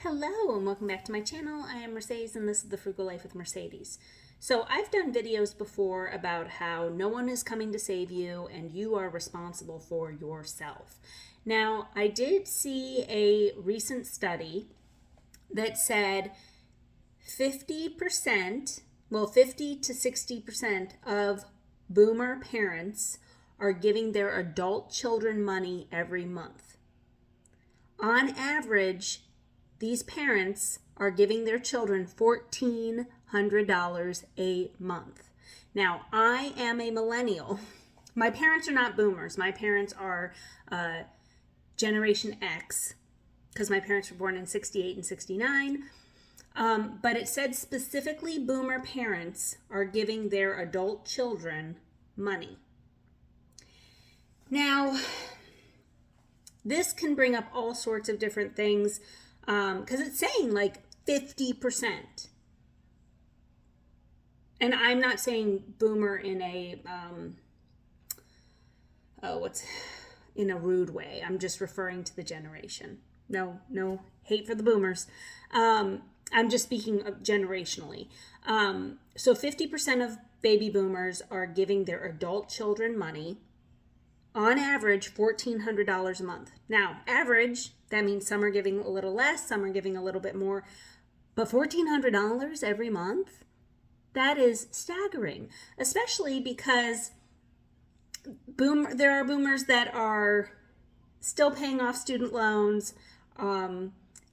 Hello and welcome back to my channel. I am Mercedes and this is the Frugal Life with Mercedes. So I've done videos before about how no one is coming to save you and you are responsible for yourself. Now I did see a recent study that said 50 to 60% of boomer parents are giving their adult children money every month. On average, these parents are giving their children $1,400 a month. Now, I am a millennial. My parents are not boomers. My parents are Generation X because my parents were born in 68 and 69. But it said specifically boomer parents are giving their adult children money. Now, this can bring up all sorts of different things. Because it's saying like 50%. And I'm not saying boomer in a, in a rude way. I'm just referring to the generation. No hate for the boomers. I'm just speaking of generationally. So 50% of baby boomers are giving their adult children money. On average, $1,400 a month. Now, average, that means some are giving a little less, some are giving a little bit more. But $1,400 every month? That is staggering, especially because there are boomers that are still paying off student loans,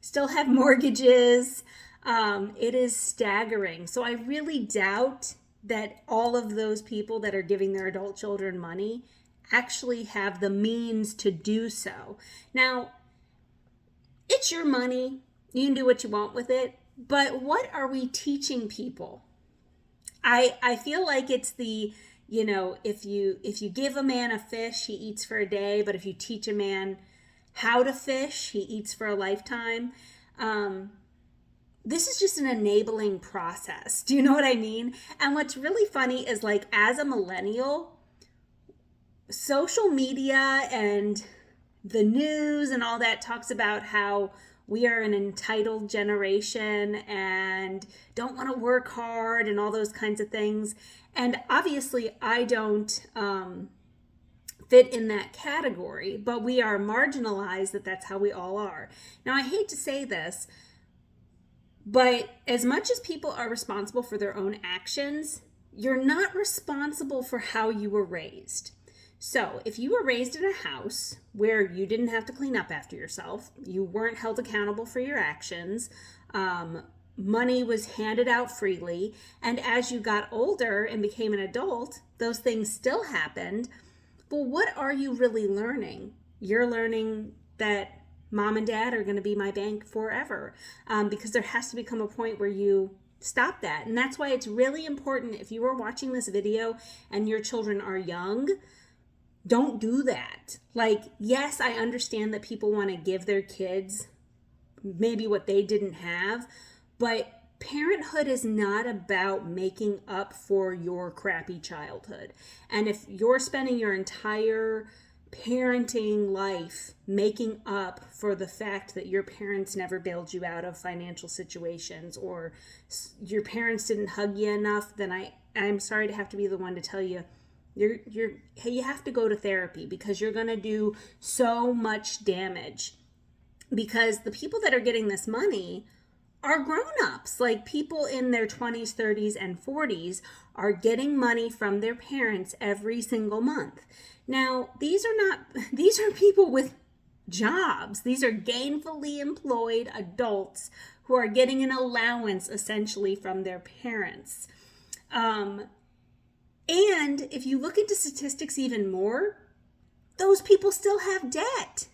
still have mortgages. It is staggering. So I really doubt that all of those people that are giving their adult children money actually have the means to do so. Now, it's your money. You can do what you want with it. But what are we teaching people? I feel like it's the, if you give a man a fish, he eats for a day. But if you teach a man how to fish, he eats for a lifetime. This is just an enabling process. Do you know what I mean? And what's really funny is, like, as a millennial, social media and the news and all that talks about how we are an entitled generation and don't want to work hard and all those kinds of things. And obviously I don't fit in that category, but we are marginalized that's how we all are. Now, I hate to say this, but as much as people are responsible for their own actions, you're not responsible for how you were raised. So if you were raised in a house where you didn't have to clean up after yourself, you weren't held accountable for your actions, money was handed out freely, and as you got older and became an adult, those things still happened, well, what are you really learning? You're learning that mom and dad are going to be my bank forever, because there has to become a point where you stop that. And that's why it's really important, if you are watching this video and your children are young, don't do that. Like, yes, I understand that people want to give their kids maybe what they didn't have, but parenthood is not about making up for your crappy childhood. And if you're spending your entire parenting life making up for the fact that your parents never bailed you out of financial situations, or your parents didn't hug you enough, then I'm sorry to have to be the one to tell you, you have to go to therapy, because you're going to do so much damage. Because the people that are getting this money are grown-ups. Like, people in their 20s, 30s, and 40s are getting money from their parents every single month. Now, these are people with jobs. These are gainfully employed adults who are getting an allowance essentially from their parents. And if you look into statistics even more, those people still have debt.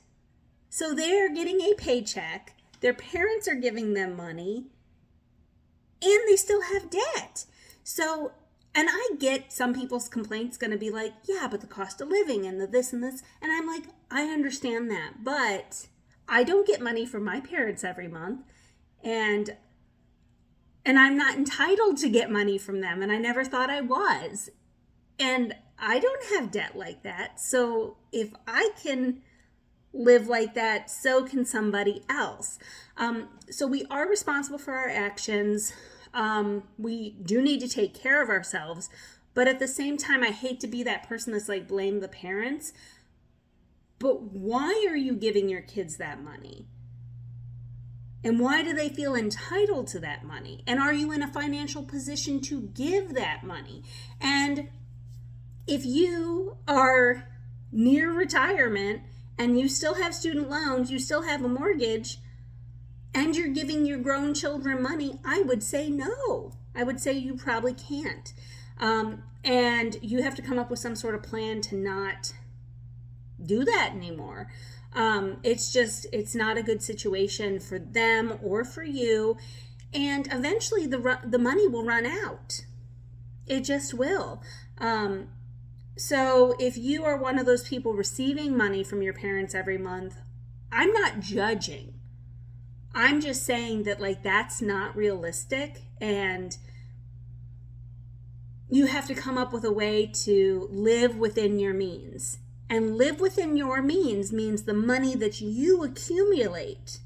So they're getting a paycheck, their parents are giving them money, and they still have debt. So, and I get some people's complaints going to be like, yeah, but the cost of living and the this and this. And I'm like, I understand that, but I don't get money from my parents every month. And I'm not entitled to get money from them. And I never thought I was. And I don't have debt like that. So if I can live like that, so can somebody else. So we are responsible for our actions. We do need to take care of ourselves. But at the same time, I hate to be that person that's like, blame the parents. But why are you giving your kids that money? And why do they feel entitled to that money? And are you in a financial position to give that money? And if you are near retirement and you still have student loans, you still have a mortgage, and you're giving your grown children money, I would say no. I would say you probably can't. And you have to come up with some sort of plan to not do that anymore. It's not a good situation for them or for you. And eventually the money will run out. It just will. So if you are one of those people receiving money from your parents every month, I'm not judging. I'm just saying that like that's not realistic, and you have to come up with a way to live within your means. And live within your means means the money that you accumulate.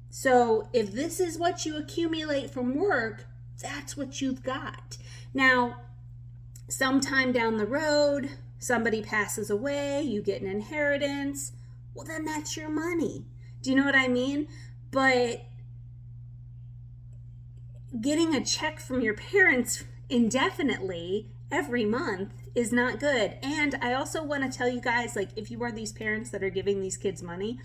So if this is what you accumulate from work, that's what you've got. Now, sometime down the road, somebody passes away, you get an inheritance, well, then that's your money. Do you know what I mean? But getting a check from your parents indefinitely every month is not good. And I also want to tell you guys, like, if you are these parents that are giving these kids money,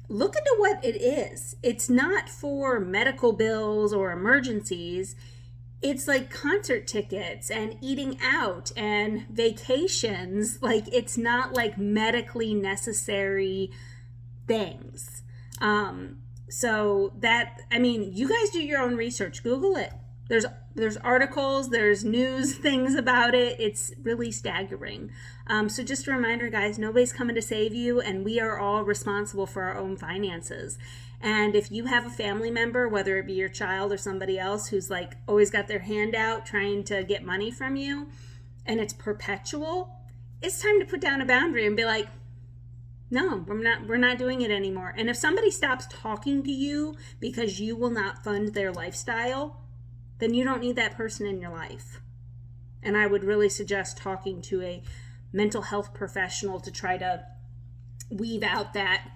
look into what it is. It's not for medical bills or emergencies. It's like concert tickets and eating out and vacations. Like, it's not like medically necessary things. So that, I mean, you guys do your own research. Google it. There's articles, there's news things about it. It's really staggering. So just a reminder, guys, nobody's coming to save you, and we are all responsible for our own finances. And if you have a family member, whether it be your child or somebody else who's like always got their hand out trying to get money from you, and it's perpetual, it's time to put down a boundary and be like, no, we're not doing it anymore. And if somebody stops talking to you because you will not fund their lifestyle, then you don't need that person in your life. And I would really suggest talking to a mental health professional to try to weave out that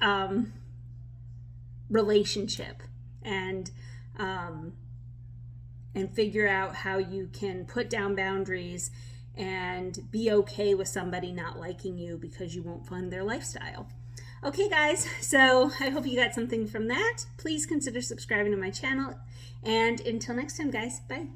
relationship and figure out how you can put down boundaries and be okay with somebody not liking you because you won't fund their lifestyle. Okay, guys, so I hope you got something from that. Please consider subscribing to my channel. And until next time, guys, bye.